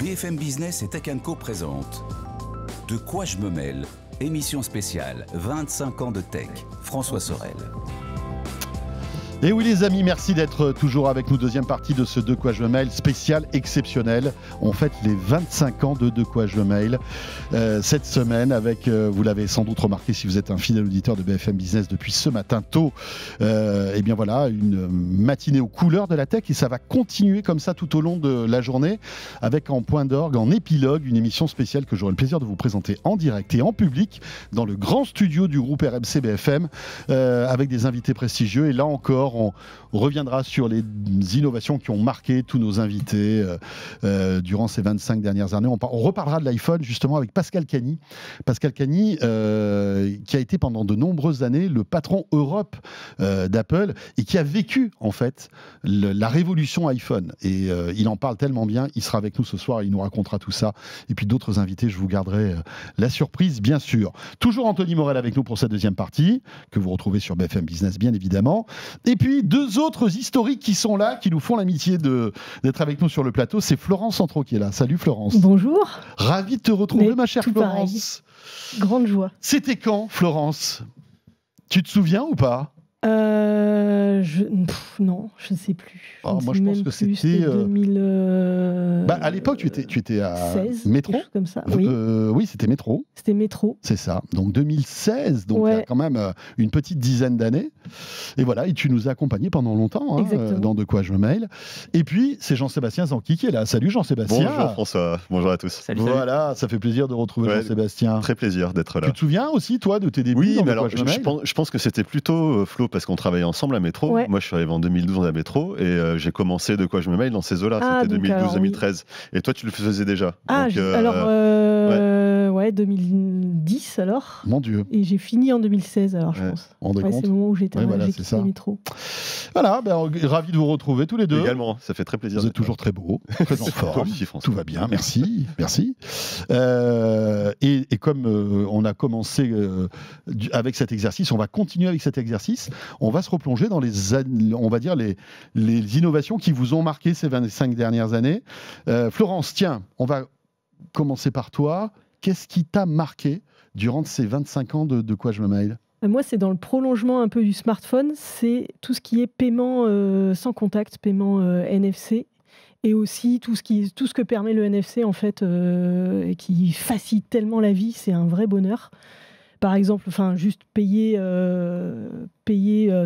BFM Business et Tech & Co présente De quoi je me mêle, émission spéciale 25 ans de tech, François Sorel. Et oui les amis, merci d'être toujours avec nous. Deuxième partie de ce De quoi je me mêle spécial exceptionnel. On fête les 25 ans de quoi je me mêle cette semaine avec, vous l'avez sans doute remarqué si vous êtes un fidèle auditeur de BFM Business depuis ce matin tôt, et bien voilà, une matinée aux couleurs de la tech et ça va continuer comme ça tout au long de la journée avec en point d'orgue, en épilogue, une émission spéciale que j'aurai le plaisir de vous présenter en direct et en public dans le grand studio du groupe RMC BFM avec des invités prestigieux et là encore on reviendra sur les innovations qui ont marqué tous nos invités durant ces 25 dernières années. On reparlera de l'iPhone justement avec Pascal Cagny. Pascal Cagny qui a été pendant de nombreuses années le patron Europe d'Apple et qui a vécu en fait la révolution iPhone. Et il en parle tellement bien. Il sera avec nous ce soir et il nous racontera tout ça. Et puis d'autres invités, je vous garderai la surprise bien sûr. Toujours Anthony Morel avec nous pour cette deuxième partie que vous retrouvez sur BFM Business bien évidemment. Et puis deux autres historiques qui sont là, qui nous font l'amitié d'être avec nous sur le plateau. C'est Florence Centreau qui est là. Salut Florence. Bonjour. Ravi de te retrouver ma chère Florence. Pareil. Grande joie. C'était quand Florence? Tu te souviens ou pas? Non, je ne sais plus. Moi, je pense que c'était 2000. À l'époque, tu étais à 16, Métro. quelque chose comme ça. Oui, oui, c'était Métro. c'était Métro. C'est ça. Donc 2016, donc il y a quand même une petite dizaine d'années. Et voilà, et tu nous as accompagnés pendant longtemps dans De quoi je me mêle. Et puis, c'est Jean-Sébastien Zanqui qui est là. Salut Jean-Sébastien. Bonjour François, bonjour à tous. Salut. Voilà, ça fait plaisir de retrouver Jean-Sébastien. Très plaisir d'être là. Tu te souviens aussi, toi, de tes débuts Oui, dans mais De quoi alors, je me mêle? je pense que c'était plutôt Flo, parce qu'on travaillait ensemble à Métro. Ouais. Moi, je suis arrivé en 2012 à Métro et j'ai commencé De quoi je me mêle dans ces eaux-là. Ah, c'était donc, 2012-2013. Et toi, tu le faisais déjà. Ah, donc, ouais, 2010 alors. Mon Dieu. Et j'ai fini en 2016 alors, je pense. On compte. C'est le moment où j'étais voilà, j'ai c'est quitté ça. le métro. Voilà, ravi de vous retrouver tous les deux. Également, ça fait très plaisir. Vous êtes toujours très beaux, très en forme. Toi aussi, François. Tout va bien, merci. Et comme on a commencé avec cet exercice, on va continuer avec cet exercice. On va se replonger dans on va dire les innovations qui vous ont marqué ces 25 dernières années. Florence, tiens, on va commencer par toi. Qu'est-ce qui t'a marqué durant ces 25 ans de quoi je me mêle? Moi, c'est dans le prolongement un peu du smartphone, c'est tout ce qui est paiement sans contact, paiement NFC, et aussi tout ce que permet le NFC en fait, et qui facilite tellement la vie, c'est un vrai bonheur. Par exemple, juste payer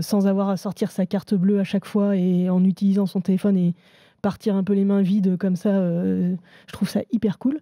sans avoir à sortir sa carte bleue à chaque fois et en utilisant son téléphone et partir un peu les mains vides comme ça, je trouve ça hyper cool.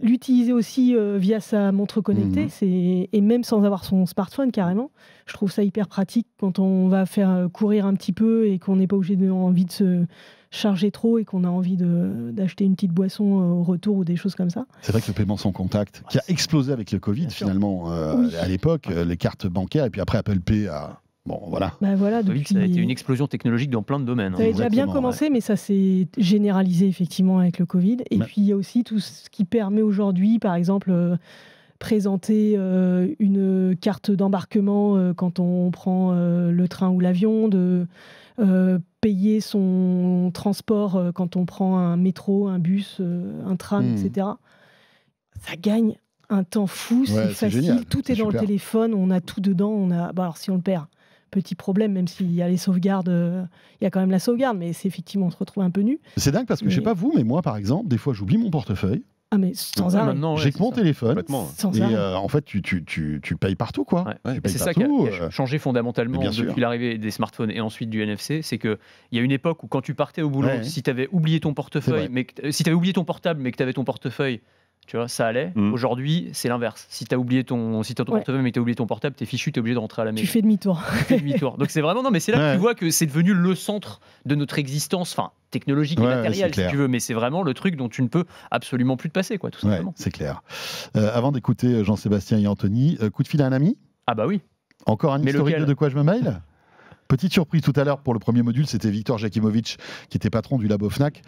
L'utiliser aussi via sa montre connectée, et même sans avoir son smartphone carrément, je trouve ça hyper pratique quand on va faire courir un petit peu et qu'on n'est pas envie de se charger trop et qu'on a envie d'acheter une petite boisson au retour ou des choses comme ça. C'est vrai que le paiement sans contact, qui a explosé avec le Covid finalement, à l'époque, les cartes bancaires et puis après Apple Pay a... Bon, voilà. Depuis... Ça a été une explosion technologique dans plein de domaines. Ça avait déjà bien commencé, mais ça s'est généralisé effectivement avec le Covid. Et puis il y a aussi tout ce qui permet aujourd'hui, par exemple, présenter une carte d'embarquement quand on prend le train ou l'avion, de payer son transport quand on prend un métro, un bus, un tram, etc. Ça gagne un temps fou, c'est facile, génial. Tout est dans le téléphone, on a tout dedans. Alors si on le perd, petit problème, même s'il y a les sauvegardes, il y a quand même la sauvegarde, mais c'est effectivement, on se retrouve un peu nu. C'est dingue parce que je sais pas vous, mais moi par exemple, des fois j'oublie mon portefeuille. Ah mais sans arrêt. J'ai que mon téléphone. Sans arrêt. En fait, tu payes partout, quoi. Ouais. C'est ça qui a changé fondamentalement depuis l'arrivée des smartphones et ensuite du NFC. C'est qu'il y a une époque où quand tu partais au boulot, si tu avais oublié ton portefeuille, si tu avais oublié ton portable mais que tu avais ton portefeuille, tu vois, ça allait. Aujourd'hui, c'est l'inverse. Si tu as oublié ton portefeuille mais que tu as oublié ton portable, t'es fichu, t'es obligé de rentrer à la maison. Tu fais demi-tour. Donc c'est vraiment... Non, mais c'est là que tu vois que c'est devenu le centre de notre existence, technologique et matérielle, si tu veux. Mais c'est vraiment le truc dont tu ne peux absolument plus te passer, quoi, tout simplement. C'est clair. Avant d'écouter Jean-Sébastien et Anthony, coup de fil à un ami? Ah bah oui. Encore un historique de quoi je me mêle? Petite surprise tout à l'heure pour le premier module, c'était Victor Jakimovic qui était patron du Labo Fnac.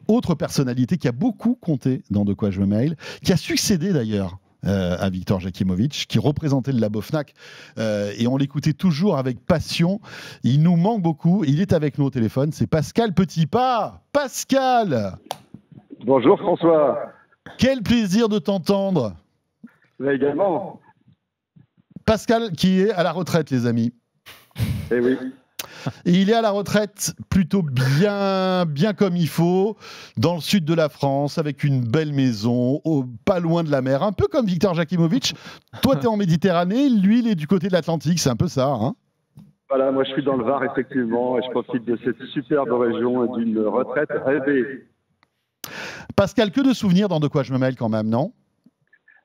Autre personnalité qui a beaucoup compté dans De quoi je me mêle, qui a succédé d'ailleurs à Victor Jakimovic, qui représentait le labo Fnac, et on l'écoutait toujours avec passion. Il nous manque beaucoup. Il est avec nous au téléphone. C'est Pascal Petitpas. Pascal! Bonjour François. Quel plaisir de t'entendre. Là également. Pascal qui est à la retraite, les amis. Eh oui. Et il est à la retraite plutôt bien comme il faut, dans le sud de la France, avec une belle maison, pas loin de la mer, un peu comme Victor Jakimovic. Toi, tu es en Méditerranée, lui, il est du côté de l'Atlantique, c'est un peu ça, hein? Voilà, moi je suis dans le Var, effectivement, et je profite de cette superbe région et d'une retraite rêvée. Pascal, que de souvenirs dans De quoi je me mêle quand même, non?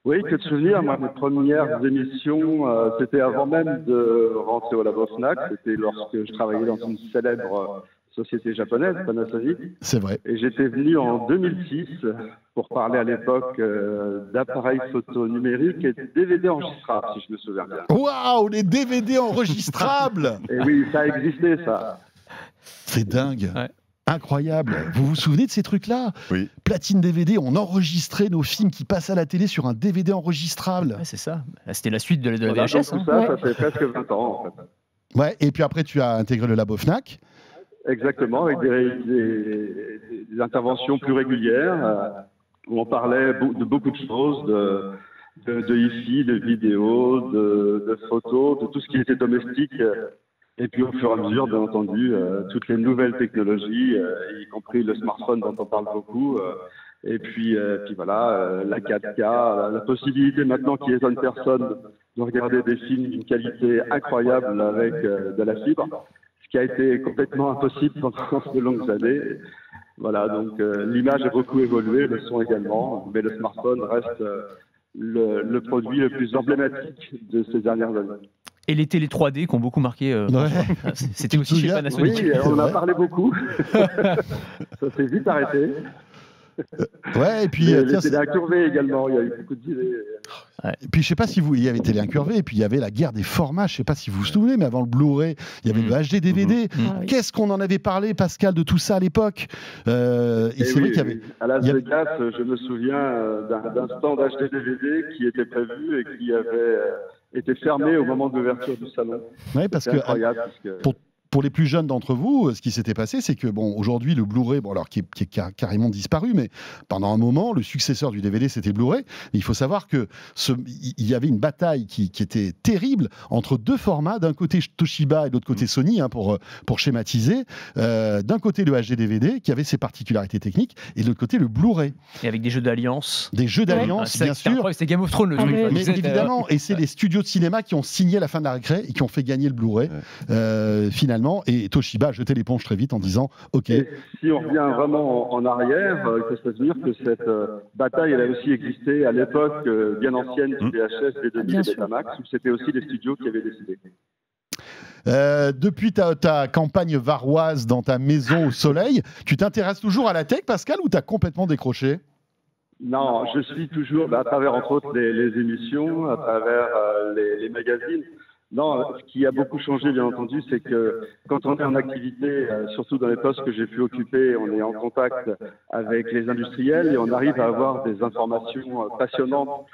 Oui, que de souvenirs. Moi, mes premières émissions, c'était avant même de rentrer au labo Fnac. C'était lorsque je travaillais dans une célèbre société japonaise, Panasonic. C'est vrai. Et j'étais venu en 2006 pour parler à l'époque d'appareils photo numériques et de DVD enregistrables, si je me souviens bien. Waouh, les DVD enregistrables! Et oui, ça existait, ça. C'est dingue. Ouais. Incroyable. Vous vous souvenez de ces trucs-là? Oui. Platine DVD, on enregistrait nos films qui passent à la télé sur un DVD enregistrable. Ouais, c'est ça. C'était la suite de la Voilà, VHS. donc tout ça fait presque 20 ans, en fait. Ouais, et puis après, tu as intégré le labo Fnac. Exactement, avec des interventions plus régulières, où on parlait de beaucoup de choses, de hi-fi, de vidéos, de photos, de tout ce qui était domestique. Et puis au fur et à mesure, bien entendu, toutes les nouvelles technologies, y compris le smartphone dont on parle beaucoup. Et puis voilà, la 4K, la possibilité maintenant qu'il y ait une personne de regarder des films d'une qualité incroyable avec de la fibre, ce qui a été complètement impossible pendant de longues années. Voilà, donc l'image a beaucoup évolué, le son également, mais le smartphone reste le produit le plus emblématique de ces dernières années. Et les télé 3D qui ont beaucoup marqué. C'était aussi chez Panasonic. Oui, on en a parlé beaucoup. Ça s'est vite arrêté. Ouais, et puis les télé incurvées également, il y a eu beaucoup d'idées. Ouais. Et puis je sais pas si vous, il y avait télé incurvée, et puis il y avait la guerre des formats. Je sais pas si vous vous souvenez, mais avant le Blu-ray, il y avait le HD DVD. Qu'est-ce qu'on en avait parlé, Pascal, de tout ça à l'époque? Et c'est vrai qu'il y avait. À Las Vegas, je me souviens d'un stand HD DVD qui était prévu et qui avait été fermé au moment de l'ouverture du salon. Ouais, parce que pour les plus jeunes d'entre vous, ce qui s'était passé, c'est que bon, aujourd'hui, le Blu-ray, bon, alors qui est carrément disparu, mais pendant un moment, le successeur du DVD, c'était le Blu-ray. Mais il faut savoir que il y avait une bataille qui était terrible entre deux formats. D'un côté Toshiba et de l'autre côté Sony, hein, pour schématiser. D'un côté le HD DVD qui avait ses particularités techniques, et de l'autre côté le Blu-ray. Et avec des jeux d'alliance. Des jeux d'alliance, bien sûr. C'était Game of Thrones le truc. Mais évidemment, et c'est les studios de cinéma qui ont signé la fin de la récré et qui ont fait gagner le Blu-ray finalement. Et Toshiba a jeté l'éponge très vite en disant OK. Et si on revient vraiment en arrière, il faut se dire que cette bataille, elle a aussi existé à l'époque bien ancienne du VHS, des 2000 et Betamax, où c'était aussi les studios qui avaient décidé. Depuis ta campagne varoise dans ta maison au soleil, tu t'intéresses toujours à la tech, Pascal, ou tu as complètement décroché? Non, je suis toujours, à travers entre autres les émissions, à travers les magazines. Non, ce qui a beaucoup changé, bien entendu, c'est que quand on est en activité, surtout dans les postes que j'ai pu occuper, on est en contact avec les industriels et on arrive à avoir des informations passionnantes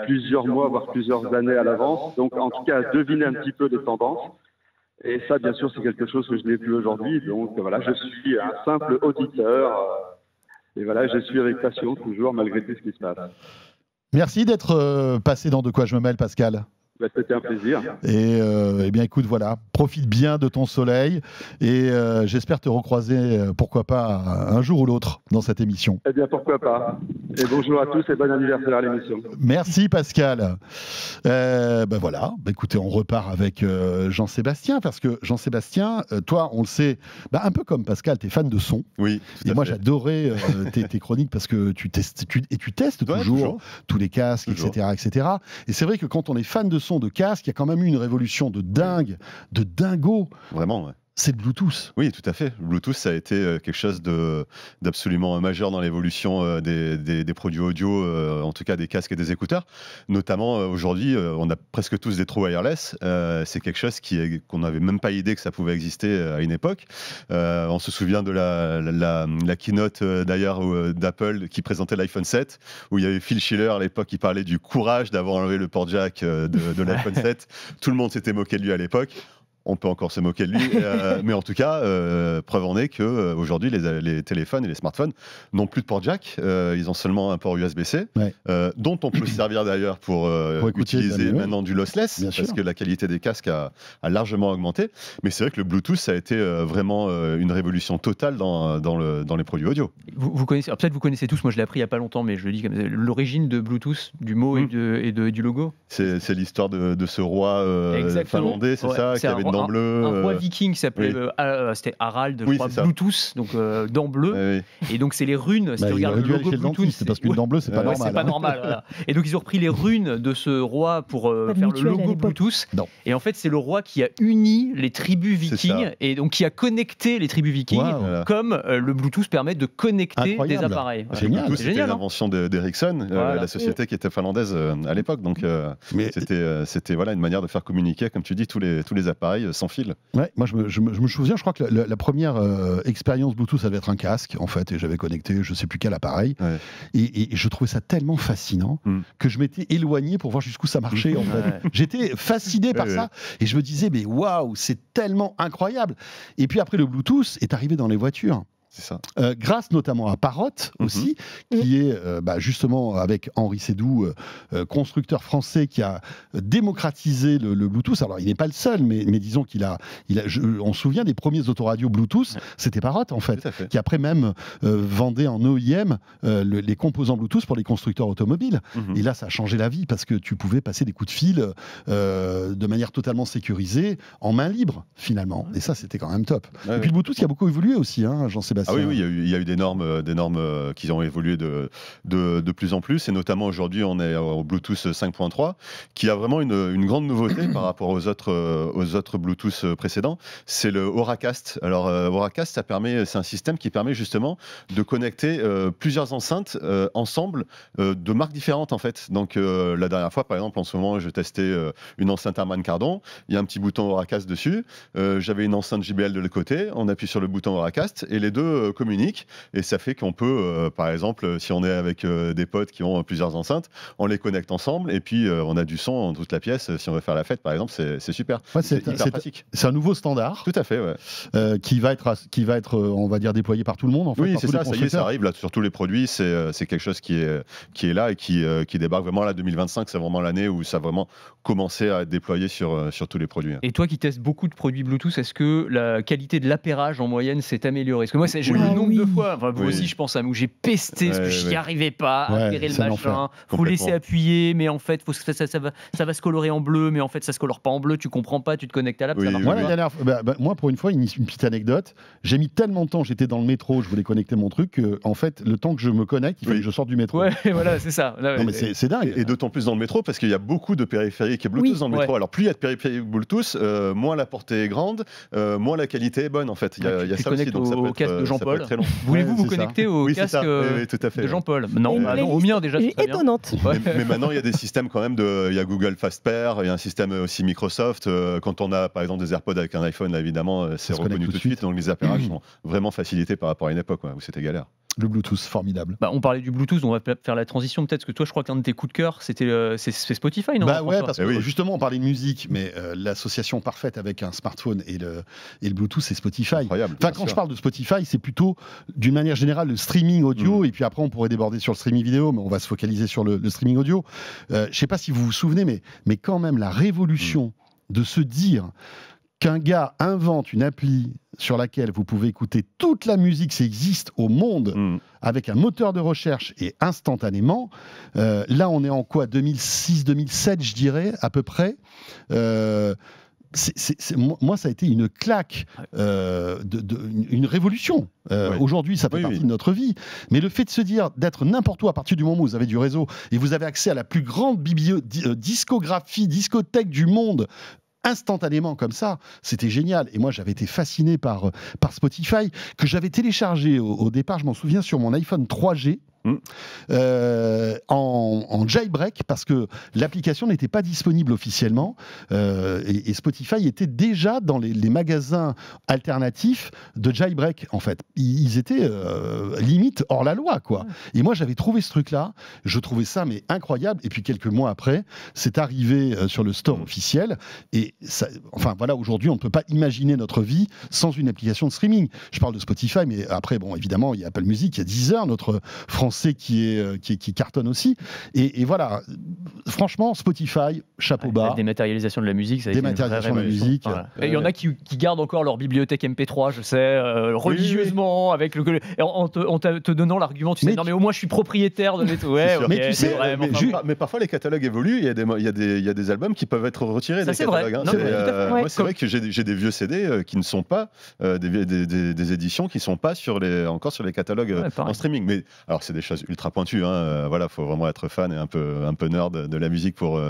plusieurs mois, voire plusieurs années à l'avance. Donc, en tout cas, à deviner un petit peu les tendances. Et ça, bien sûr, c'est quelque chose que je n'ai plus aujourd'hui. Donc, voilà, je suis un simple auditeur. Et voilà, je suis avec passion, toujours, malgré tout ce qui se passe. Merci d'être passé dans De quoi je me mêle, Pascal. C'était un plaisir. Et bien écoute, voilà, profite bien de ton soleil et j'espère te recroiser, pourquoi pas, un jour ou l'autre dans cette émission. Eh bien, pourquoi pas. Et bonjour à tous et bon anniversaire à l'émission. Merci Pascal. Voilà, écoutez, on repart avec Jean-Sébastien, parce que Jean-Sébastien, toi, on le sait, un peu comme Pascal, tu es fan de son. Oui. Et moi, j'adorais tes chroniques parce que tu testes toujours tous les casques, etc. Et c'est vrai que quand on est fan de son, de casque, il y a quand même eu une révolution de dingo. Vraiment, ouais. c'est le Bluetooth. Oui, tout à fait. Le Bluetooth, ça a été quelque chose d'absolument majeur dans l'évolution des produits audio, en tout cas des casques et des écouteurs. Notamment, aujourd'hui, on a presque tous des trous wireless. C'est quelque chose qu'on n'avait même pas idée que ça pouvait exister à une époque. On se souvient de la keynote, d'ailleurs, d'Apple qui présentait l'iPhone 7, où il y avait Phil Schiller à l'époque qui parlait du courage d'avoir enlevé le port jack de l'iPhone 7. Tout le monde s'était moqué de lui à l'époque. On peut encore se moquer de lui, mais en tout cas, preuve en est qu'aujourd'hui, les téléphones et les smartphones n'ont plus de port jack. Ils ont seulement un port USB-C, dont on peut se servir d'ailleurs pour utiliser maintenant du lossless, parce que la qualité des casques a largement augmenté. Mais c'est vrai que le Bluetooth, ça a été vraiment une révolution totale dans les produits audio. Vous connaissez, peut-être vous connaissez tous, moi je l'ai appris il n'y a pas longtemps, mais je le dis comme ça, l'origine de Bluetooth, du mot et du logo. C'est l'histoire de ce roi finlandais, c'est ça, qui avait dents bleues. Un roi viking qui s'appelait c'était Harald, je crois, Bluetooth, donc dents bleues. Et donc c'est les runes. Si tu regardes le logo Bluetooth, c'est parce qu'une dent bleue, c'est pas normal. C'est pas normal. Voilà. Et donc ils ont repris les runes de ce roi pour faire le logo Bluetooth. Et en fait, c'est le roi qui a uni les tribus vikings et donc qui a connecté les tribus vikings, comme le Bluetooth permet de connecter des appareils. C'est génial. C'était l'invention d'Ericsson, la société qui était finlandaise à l'époque. Donc c'était une manière de faire communiquer, comme tu dis, tous les appareils sans fil. Ouais, moi je me souviens, je crois que la première expérience Bluetooth, ça devait être un casque en fait, et j'avais connecté je sais plus quel appareil, et je trouvais ça tellement fascinant que je m'étais éloigné pour voir jusqu'où ça marchait. En fait. J'étais fasciné par ça, et je me disais mais waouh, c'est tellement incroyable. Et puis après le Bluetooth est arrivé dans les voitures. C'est ça. Grâce notamment à Parrot aussi, qui est justement avec Henri Sédou, constructeur français qui a démocratisé le Bluetooth. Alors il n'est pas le seul, mais disons on se souvient des premiers autoradios Bluetooth, c'était Parrot en fait, qui après même vendait en OEM les composants Bluetooth pour les constructeurs automobiles. Et là ça a changé la vie parce que tu pouvais passer des coups de fil de manière totalement sécurisée, en main libre finalement. Et ça c'était quand même top. Et puis le Bluetooth qui a beaucoup évolué aussi, Jean-Sébastien. Ah oui, il y a eu des normes qui ont évolué de plus en plus, et notamment aujourd'hui on est au Bluetooth 5.3, qui a vraiment une grande nouveauté par rapport aux autres Bluetooth précédents, c'est le Auracast. Alors Auracast, c'est un système qui permet justement de connecter plusieurs enceintes ensemble de marques différentes en fait. Donc la dernière fois par exemple, en ce moment je testais une enceinte Harman Kardon, il y a un petit bouton Auracast dessus, j'avais une enceinte JBL de l'autre côté, on appuie sur le bouton Auracast et les deux communiquent, et ça fait qu'on peut par exemple si on est avec des potes qui ont plusieurs enceintes, on les connecte ensemble et puis on a du son dans toute la pièce si on veut faire la fête par exemple, c'est super. C'est hyper pratique. C'est un nouveau standard. Tout à fait, qui va être on va dire déployé par tout le monde en fait. Oui, c'est ça, ça y est, ça arrive là sur tous les produits, c'est quelque chose qui est là et qui débarque vraiment là. 2025, c'est vraiment l'année où ça a vraiment commencé à être déployé sur tous les produits. Et toi qui testes beaucoup de produits Bluetooth, est-ce que la qualité de l'appairage en moyenne s'est améliorée? Parce que moi, le nombre de fois, vous aussi, je pense, où j'ai pesté parce que je n'y arrivais pas à apairer le machin. Faut laisser appuyer, mais en fait, ça va se colorer en bleu, mais en fait, ça se colore pas en bleu. Tu comprends pas, tu te connectes à l'app. Moi, pour une fois, une petite anecdote. J'ai mis tellement de temps, j'étais dans le métro, je voulais connecter mon truc, que en fait, le temps que je me connecte, il fallait que je sorte du métro. Ouais, voilà, c'est ça. Non, mais c'est dingue. Et d'autant plus dans le métro, parce qu'il y a beaucoup de périphériques Bluetooth dans le métro. Alors, plus il y a de périphériques Bluetooth, moins la portée est grande, moins la qualité est bonne, en fait. Il y a ça aussi, donc ça peut être casque de Jean-Paul. Voulez-vous vous connecter au casque de Jean-Paul? Non, au mien déjà. Étonnante. Mais maintenant, il y a des systèmes quand même il y a Google FastPair, il y a un système aussi Microsoft. Quand on a par exemple des AirPods avec un iPhone, là, évidemment, c'est reconnu tout de suite. Donc les appairages sont vraiment facilités par rapport à une époque où c'était galère. Le Bluetooth, formidable. On parlait du Bluetooth, on va faire la transition peut-être, parce que toi, je crois qu'un de tes coups de cœur, c'est Spotify, non? Parce que justement, on parlait de musique, mais l'association parfaite avec un smartphone et le Bluetooth, c'est Spotify. Incroyable. Enfin, quand je parle de Spotify, c'est plutôt, d'une manière générale, le streaming audio, et puis après, on pourrait déborder sur le streaming vidéo, mais on va se focaliser sur le streaming audio. Je ne sais pas si vous vous souvenez, mais quand même, la révolution de se dire qu'un gars invente une appli sur laquelle vous pouvez écouter toute la musique qui existe au monde avec un moteur de recherche et instantanément. Là, on est en quoi? 2006-2007, je dirais, à peu près. Moi, ça a été une claque, une révolution. Aujourd'hui, ça fait partie de notre vie. Mais le fait de se dire, d'être n'importe où à partir du moment où vous avez du réseau et vous avez accès à la plus grande discographie, discothèque du monde, instantanément comme ça. C'était génial. Et moi, j'avais été fasciné par Spotify, que j'avais téléchargé au départ, je m'en souviens, sur mon iPhone 3G. En jailbreak, parce que l'application n'était pas disponible officiellement, et Spotify était déjà dans les magasins alternatifs de jailbreak, en fait. Ils étaient limite hors la loi, quoi. Et moi, j'avais trouvé ce truc-là, je trouvais ça mais incroyable, et puis quelques mois après, c'est arrivé sur le store officiel, et ça, enfin voilà, aujourd'hui, on ne peut pas imaginer notre vie sans une application de streaming. Je parle de Spotify, mais après, bon, évidemment, il y a Apple Music, il y a Deezer, notre français qui cartonne aussi. Et voilà, franchement, Spotify, chapeau bas. La dématérialisation de la musique, ça a été une vraie révolution. Voilà. Et il y en a qui gardent encore leur bibliothèque MP3, je sais, religieusement, avec en te donnant l'argument, tu sais, non mais au moins je suis propriétaire de mes... Ouais, okay, mais tu sais, mais parfois les catalogues évoluent, il y a des albums qui peuvent être retirés des catalogues. Hein. Moi, c'est vrai que j'ai des vieux CD qui ne sont pas des éditions qui ne sont pas encore sur les catalogues en streaming. Mais alors, c'est des choses ultra pointues. Hein. Voilà, faut vraiment être fan et un peu nerd de la musique pour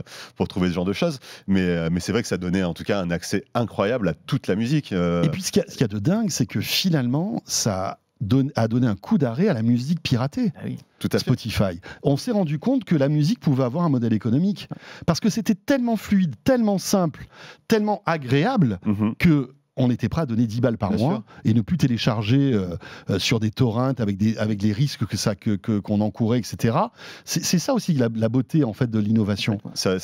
trouver ce genre de choses. Mais c'est vrai que ça donnait en tout cas un accès incroyable à toute la musique. Et puis, ce qu'il y a de dingue, c'est que finalement, ça a donné un coup d'arrêt à la musique piratée. Ah oui. Tout à fait. Spotify. On s'est rendu compte que la musique pouvait avoir un modèle économique. Parce que c'était tellement fluide, tellement simple, tellement agréable que on était prêt à donner 10 balles par mois et ne plus télécharger sur des torrents avec les risques qu'on encourait, etc. C'est ça aussi la beauté en fait de l'innovation. Ça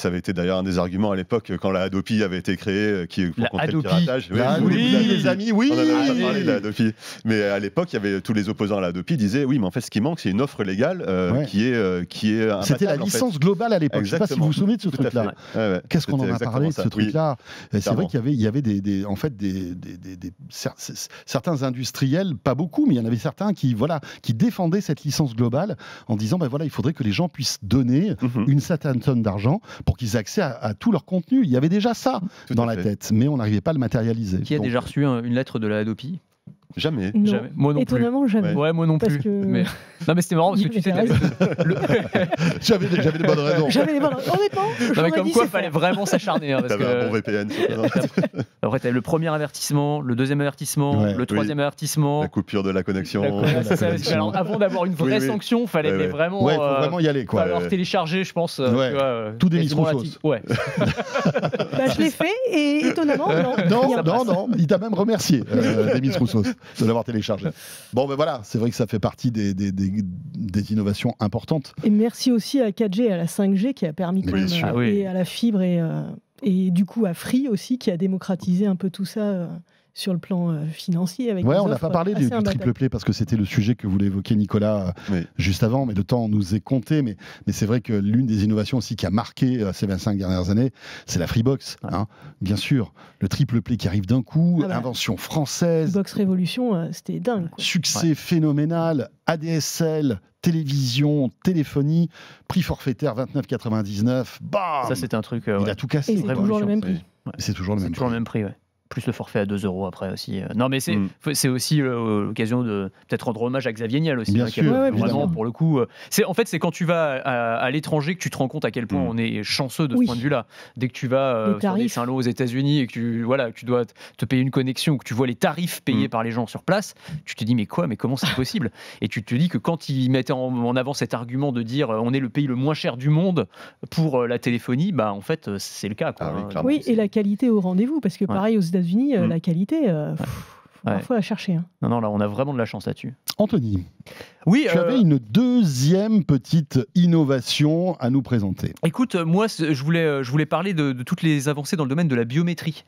avait été d'ailleurs un des arguments à l'époque quand la Adopi avait été créée, pour contrer le piratage. Les amis, oui. On en avait parlé de la Adopi. Mais à l'époque, il y avait tous les opposants à la Adopi disaient oui, mais en fait, ce qui manque, c'est une offre légale qui est. C'était la licence globale à l'époque. Je ne sais pas si vous vous souvenez de ce truc-là. Qu'est-ce qu'on en a parlé de ce truc-là ? C'est vrai qu'il y avait certains industriels, pas beaucoup, mais il y en avait certains qui défendaient cette licence globale en disant il faudrait que les gens puissent donner une certaine somme d'argent pour qu'ils aient accès à tout leur contenu. Il y avait déjà ça dans la tête, mais on n'arrivait pas à le matérialiser. Qui a déjà reçu une lettre de la Adopi ? Jamais. Moi non Étonnamment, plus. jamais. Ouais, moi non plus. Que... Mais c'était marrant parce que tu sais. J'avais des bonnes raisons. Honnêtement, non, mais comme quoi, il fallait vraiment s'acharner. Hein, t'avais un bon VPN. Après, t'avais le premier avertissement, le deuxième avertissement, le troisième avertissement. La coupure de la connexion. Alors, avant d'avoir une vraie sanction, il fallait vraiment. Ouais, faut vraiment y aller. Il fallait télécharger, je pense. Tout des Roussos. Ouais. Je l'ai fait et étonnamment, non. Il t'a même remercié, Demis Roussos, de l'avoir téléchargé. Bon, ben voilà, c'est vrai que ça fait partie des innovations importantes. Et merci aussi à 4G et à la 5G qui a permis quand même, et à la fibre et du coup à Free aussi qui a démocratisé un peu tout ça sur le plan financier. On n'a pas parlé du triple play parce que c'était le sujet que voulait évoquer Nicolas juste avant, mais le temps nous est compté. Mais c'est vrai que l'une des innovations aussi qui a marqué ces 25 dernières années, c'est la Freebox. Hein. Bien sûr, le triple play qui arrive d'un coup, invention française. Freebox Révolution, c'était dingue. Succès phénoménal, ADSL, télévision, téléphonie, prix forfaitaire 29,99. Bam, ça c'était un truc. Il a tout cassé. Et c'est toujours le même prix. C'est toujours le même prix. Plus le forfait à 2 € après aussi. Non, mais c'est aussi l'occasion de peut-être rendre hommage à Xavier Niel aussi. Bien sûr, vraiment, pour le coup. C'est quand tu vas à l'étranger que tu te rends compte à quel point on est chanceux de ce point de vue-là. Dès que tu vas sur des salons aux États-Unis et que tu dois te payer une connexion ou que tu vois les tarifs payés par les gens sur place, tu te dis mais comment c'est possible ? Et tu te dis que quand ils mettaient en avant cet argument de dire on est le pays le moins cher du monde pour la téléphonie, en fait c'est le cas. Oui, et la qualité au rendez-vous, parce que pareil aux États-Unis, la qualité, faut la chercher. Hein. Non, là, on a vraiment de la chance là-dessus. Anthony, oui, tu avais une deuxième petite innovation à nous présenter. Écoute, moi, je voulais parler de toutes les avancées dans le domaine de la biométrie,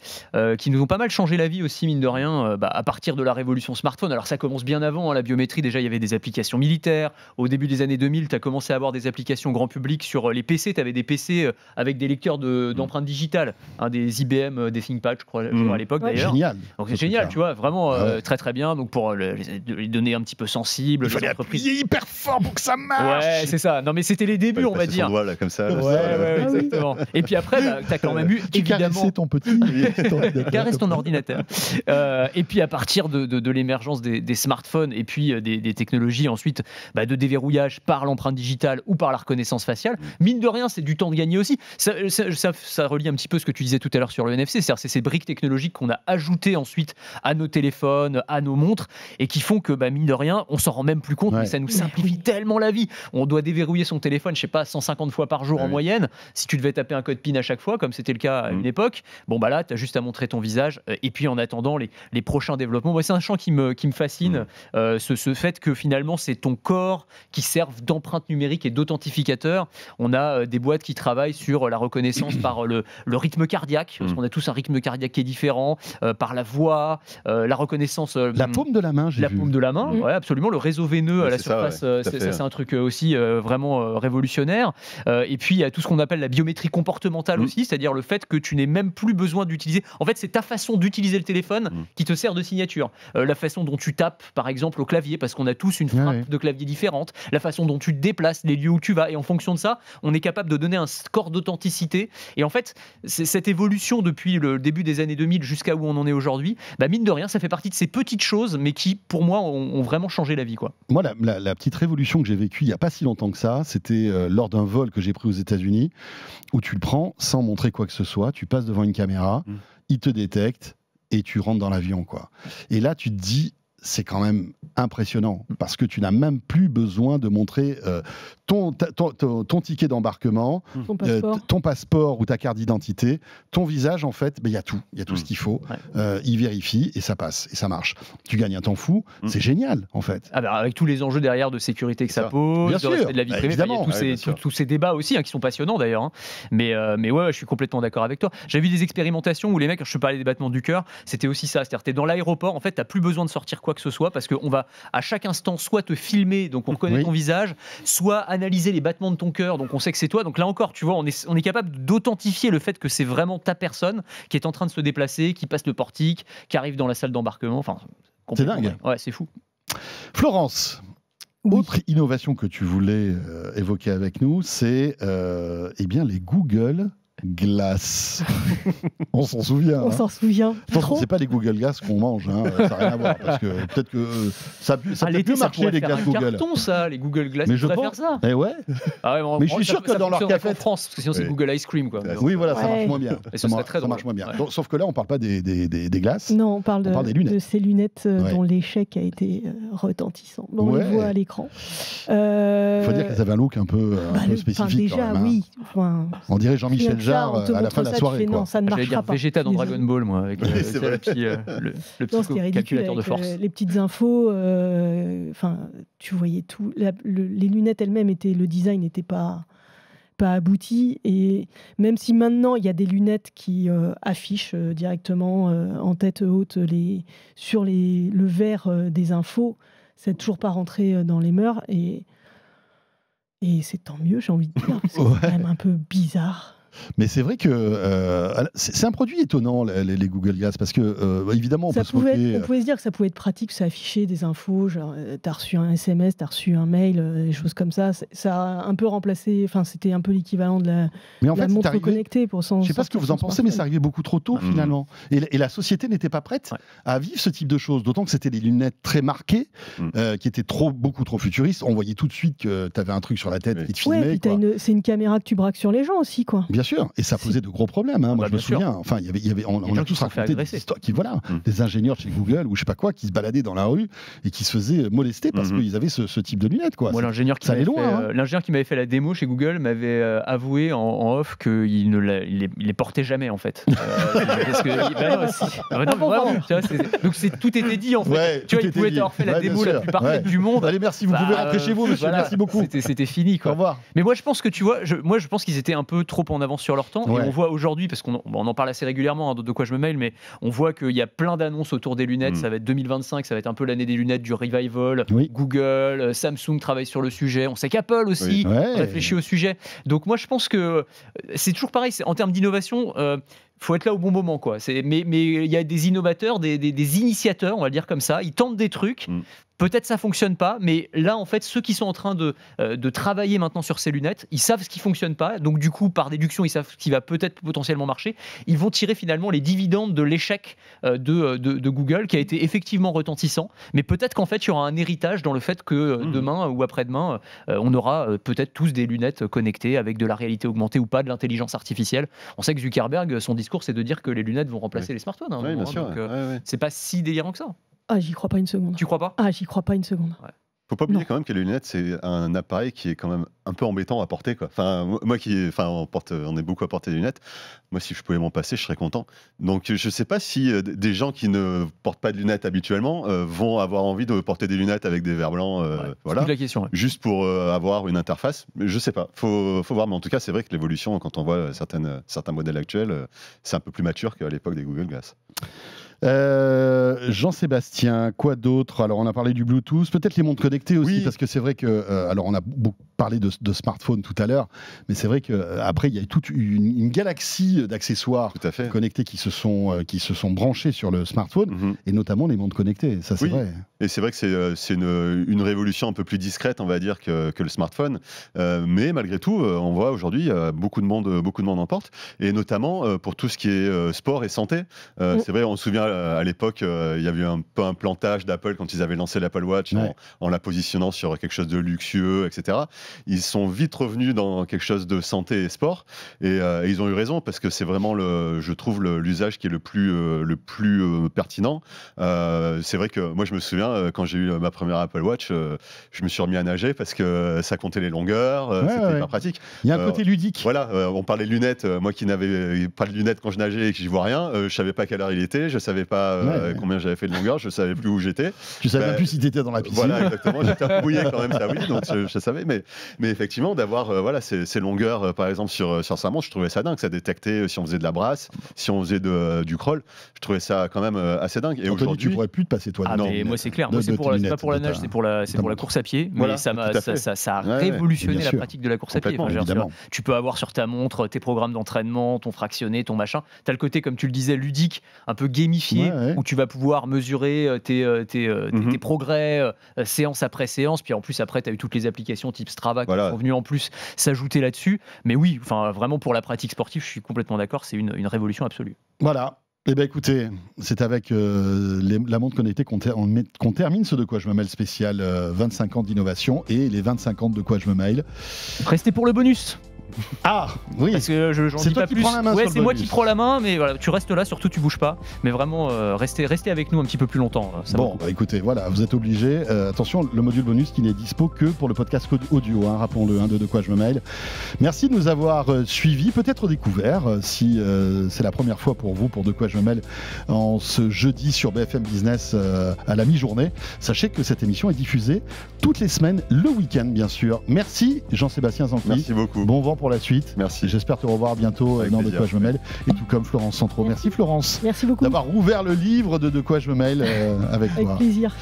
qui nous ont pas mal changé la vie aussi, mine de rien, à partir de la révolution smartphone. Alors ça commence bien avant, la biométrie. Déjà, il y avait des applications militaires. Au début des années 2000, tu as commencé à avoir des applications grand public sur les PC. Tu avais des PC avec des lecteurs d'empreintes digitales, des IBM, des ThinkPad, je crois à l'époque d'ailleurs. Génial. Donc c'est génial, tu vois, vraiment très très bien. Donc pour lui donner un petit peu sensible. Il fallait appuyer hyper fort pour que ça marche. Ouais, c'est ça. Non, mais c'était les débuts, on va dire. Son doigt, là, comme ça. Là, ouais, exactement. Et puis après, t'as quand même eu tu caressais ton petit. Caresse ton ordinateur. Et puis à partir de l'émergence des smartphones et puis des technologies ensuite de déverrouillage par l'empreinte digitale ou par la reconnaissance faciale, mine de rien, c'est du temps de gagner aussi. Ça relie un petit peu ce que tu disais tout à l'heure sur le NFC, c'est-à-dire c'est ces briques technologiques qu'on a ajoutées ensuite à nos téléphones, à nos montres, et qui font que, mine de rien, on s'en rend même plus compte, mais ça nous simplifie tellement la vie. On doit déverrouiller son téléphone, je sais pas, 150 fois par jour en moyenne. Si tu devais taper un code PIN à chaque fois, comme c'était le cas à une époque, là, tu as juste à montrer ton visage. Et puis, en attendant les prochains développements, c'est un champ qui me fascine, ce fait que finalement, c'est ton corps qui serve d'empreinte numérique et d'authentificateur. On a des boîtes qui travaillent sur la reconnaissance par le rythme cardiaque, parce qu'on a tous un rythme cardiaque qui est différent, par la voix, la reconnaissance... la paume de la main, j'ai vu. La paume de la main, ouais, absolument. Le réseau veineux à la surface, c'est un truc aussi vraiment révolutionnaire. Et puis, il y a tout ce qu'on appelle la biométrie comportementale aussi, c'est-à-dire le fait que tu n'aies même plus besoin d'utiliser... En fait, c'est ta façon d'utiliser le téléphone qui te sert de signature. La façon dont tu tapes, par exemple, au clavier, parce qu'on a tous une frappe de clavier différente, la façon dont tu te déplaces, les lieux où tu vas, et en fonction de ça, on est capable de donner un score d'authenticité. Et en fait, c'est cette évolution depuis le début des années 2000 jusqu'à où on en est aujourd'hui, mine de rien, ça fait partie de ces petites choses, mais qui, pour moi, ont vraiment changé la vie, quoi. Moi, la petite révolution que j'ai vécue il n'y a pas si longtemps que ça, c'était lors d'un vol que j'ai pris aux États-Unis, où tu le prends sans montrer quoi que ce soit, tu passes devant une caméra, il te détecte et tu rentres dans l'avion, quoi. Et là, tu te dis, c'est quand même impressionnant, parce que tu n'as même plus besoin de montrer ton ticket d'embarquement, ton passeport ou ta carte d'identité, ton visage, en fait, il y a tout ce qu'il faut. Il vérifie et ça passe, et ça marche. Tu gagnes un temps fou, c'est génial, en fait. Avec tous les enjeux derrière de sécurité que ça pose, bien sûr, de la vie privée, il y a tous ces débats aussi qui sont passionnants d'ailleurs. Hein. Mais ouais, je suis complètement d'accord avec toi. J'ai vu des expérimentations où les mecs, je te parlais des battements du cœur, c'était aussi ça. C'est-à-dire, tu es dans l'aéroport, en fait, tu n'as plus besoin de sortir quoi que ce soit, parce qu'on va à chaque instant soit te filmer, donc on reconnaît ton visage, soit analyser les battements de ton cœur, donc on sait que c'est toi. Donc là encore, tu vois, on est capable d'authentifier le fait que c'est vraiment ta personne qui est en train de se déplacer, qui passe le portique, qui arrive dans la salle d'embarquement. Enfin, c'est dingue. Ouais, c'est fou. Florence, autre innovation que tu voulais évoquer avec nous, c'est les Google Glass. On s'en souvient. On s'en souvient. C'est pas les Google Glass qu'on mange, hein. Ça n'a rien à voir. Parce que peut-être que ça peut mieux marcher, les Glass Google. Carton, ça, les Google Glass. Mais je pense faire ça. Mais ouais. Mais je suis sûr que dans leur café en France, parce que sinon c'est Google Ice Cream, quoi. Oui, voilà, ça marche moins bien. Ça marche moins bien. Sauf que là, on parle pas des glaces. Non, on parle des lunettes. De ces lunettes dont l'échec a été retentissant. On le voit à l'écran. Il faut dire qu'elles avaient un look un peu spécifique. Déjà, oui. On dirait Jean-Michel Jarre à la fin de la soirée. Non, ça ne marchera pas. Vegeta dans Dragon Ball, moi, avec le petit calculateur de force. Les petites infos, tu voyais tout. Les lunettes elles-mêmes le design n'était pas abouti, et même si maintenant il y a des lunettes qui affichent directement en tête haute sur le verre des infos, c'est toujours pas rentré dans les mœurs, et c'est tant mieux, j'ai envie de dire, parce que c'est quand même un peu bizarre. Mais c'est vrai que c'est un produit étonnant, les Google Glass, parce que évidemment on peut se moquer. On pouvait se dire que ça pouvait être pratique, ça affichait des infos, genre t'as reçu un SMS, t'as reçu un mail, des choses comme ça. Ça a un peu remplacé, c'était un peu l'équivalent de la montre connectée pour son. Je sais pas ce que vous en pensez, mais c'est arrivé beaucoup trop tôt finalement. Et la société n'était pas prête à vivre ce type de choses, d'autant que c'était des lunettes très marquées, qui étaient beaucoup trop futuristes. On voyait tout de suite que t'avais un truc sur la tête qui te filmait. C'est une caméra que tu braques sur les gens aussi, quoi. Bien sûr, et ça posait de gros problèmes. Moi, je me souviens. Enfin, on a tous raconté des histoires des ingénieurs chez Google ou je sais pas quoi qui se baladaient dans la rue et qui se faisaient molester parce qu'ils avaient ce type de lunettes, quoi. Moi, l'ingénieur qui m'avait fait la démo chez Google m'avait avoué en off qu'il ne les portait jamais, en fait. Donc tout était dit, en fait. Tu vois, il pouvait avoir fait la démo la plus parfaite du monde. Allez, merci. Vous pouvez rentrer chez vous, monsieur. Merci beaucoup. C'était fini, quoi. Au revoir. Mais moi, je pense que je pense qu'ils étaient un peu trop en avance sur leur temps, et on voit aujourd'hui, parce qu'on en parle assez régulièrement, de quoi je me mail, mais on voit qu'il y a plein d'annonces autour des lunettes. Ça va être 2025, ça va être un peu l'année des lunettes, du revival. Google, Samsung travaille sur le sujet, on sait qu'Apple aussi réfléchit au sujet. Donc moi je pense que c'est toujours pareil, en termes d'innovation, faut être là au bon moment, quoi. Mais il y a des innovateurs, des initiateurs, on va le dire comme ça, ils tentent des trucs. Peut-être ça fonctionne pas, mais là en fait ceux qui sont en train de travailler maintenant sur ces lunettes, ils savent ce qui fonctionne pas, donc du coup par déduction ils savent ce qui va peut-être potentiellement marcher. Ils vont tirer finalement les dividendes de l'échec de Google qui a été effectivement retentissant, mais peut-être qu'en fait il y aura un héritage dans le fait que demain ou après-demain on aura peut-être tous des lunettes connectées avec de la réalité augmentée ou pas, de l'intelligence artificielle. On sait que Zuckerberg, son discours c'est de dire que les lunettes vont remplacer les smartphones. Oui, bien sûr. Donc c'est pas si délirant que ça. Ah, j'y crois pas une seconde. Tu crois pas? Ah, j'y crois pas une seconde. Ouais. Faut pas oublier quand même que les lunettes, c'est un appareil qui est quand même un peu embêtant à porter, quoi. Enfin, moi on est beaucoup à porter des lunettes. Moi, si je pouvais m'en passer, je serais content. Donc, je sais pas si des gens qui ne portent pas de lunettes habituellement vont avoir envie de porter des lunettes avec des verres blancs, voilà. C'est toute la question. Ouais. Juste pour avoir une interface. Mais je sais pas. Faut voir. Mais en tout cas, c'est vrai que l'évolution, quand on voit certains modèles actuels, c'est un peu plus mature qu'à l'époque des Google Glass. Jean-Sébastien, quoi d'autre? Alors on a parlé du Bluetooth, peut-être les montres connectées aussi, parce que c'est vrai que alors on a beaucoup parlé de smartphones tout à l'heure, mais c'est vrai qu'après il y a toute une galaxie d'accessoires connectés qui se sont branchés sur le smartphone, et notamment les montres connectées, ça c'est vrai. Et c'est vrai que c'est une révolution un peu plus discrète, on va dire, que le smartphone, mais malgré tout on voit aujourd'hui beaucoup de monde en porte, et notamment pour tout ce qui est sport et santé. C'est vrai, on se souvient à l'époque, il y avait un peu un plantage d'Apple quand ils avaient lancé l'Apple Watch en la positionnant sur quelque chose de luxueux, etc. Ils sont vite revenus dans quelque chose de santé et sport, et ils ont eu raison parce que c'est vraiment, je trouve, l'usage qui est le plus pertinent. C'est vrai que moi, je me souviens, quand j'ai eu ma première Apple Watch, je me suis remis à nager parce que ça comptait les longueurs, c'était hyper pratique. Il y a un côté ludique. Voilà, on parlait de lunettes. Moi qui n'avais pas de lunettes quand je nageais et que j'y vois rien, je savais pas quelle heure il était, je savais pas combien j'avais fait de longueur, je savais plus où j'étais. Tu savais même plus si tu étais dans la piscine. Voilà, exactement. J'étais un mouillé quand même, ça oui, donc je savais. Mais effectivement, d'avoir ces longueurs, par exemple, sur sa montre, je trouvais ça dingue. Ça détectait si on faisait de la brasse, si on faisait du crawl. Je trouvais ça quand même assez dingue. Et aujourd'hui, tu pourrais plus te passer toi. Non, mais moi c'est clair. Moi, c'est pas pour la nage, c'est pour la course à pied. Mais ça a révolutionné la pratique de la course à pied. Tu peux avoir sur ta montre tes programmes d'entraînement, ton fractionné, ton machin. T'as le côté, comme tu le disais, ludique, un peu gamifié, où tu vas pouvoir mesurer tes progrès séance après séance. Puis en plus, après, tu as eu toutes les applications type Strava qui sont venues en plus s'ajouter là-dessus. Mais oui, vraiment pour la pratique sportive, je suis complètement d'accord, c'est une révolution absolue. Voilà. Eh bien écoutez, c'est avec la montre connectée qu'on termine ce De quoi je me mêle spécial 25 ans d'innovation et les 25 ans de quoi je me mêle. Restez pour le bonus. Ah oui, parce que j'en dis pas plus. C'est moi qui prends la main, mais voilà, tu restes là, surtout tu bouges pas. Mais vraiment, restez avec nous un petit peu plus longtemps. Bon, écoutez, voilà, vous êtes obligés. Attention, le module bonus qui n'est dispo que pour le podcast audio, rappelons-le, de quoi je me mêle. Merci de nous avoir suivis, peut-être découvert, si c'est la première fois pour vous, pour De quoi je me mêle, en ce jeudi sur BFM Business à la mi-journée. Sachez que cette émission est diffusée toutes les semaines, le week-end bien sûr. Merci Jean-Sébastien Zancli. Merci beaucoup. Bon vent pour la suite. Merci. J'espère te revoir bientôt dans De quoi je me mêle. Et tout comme Florence Centraux. Merci Florence. Merci beaucoup. D'avoir rouvert le livre de quoi je me mêle avec toi. Avec plaisir.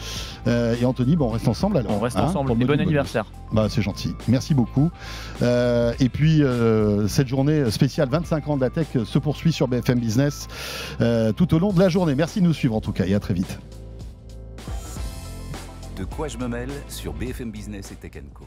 Et Anthony, on reste ensemble alors. On reste ensemble. Et bon anniversaire. C'est gentil. Merci beaucoup. Et puis, cette journée spéciale 25 ans de la tech se poursuit sur BFM Business tout au long de la journée. Merci de nous suivre en tout cas et à très vite. De quoi je me mêle sur BFM Business et Tech & Co.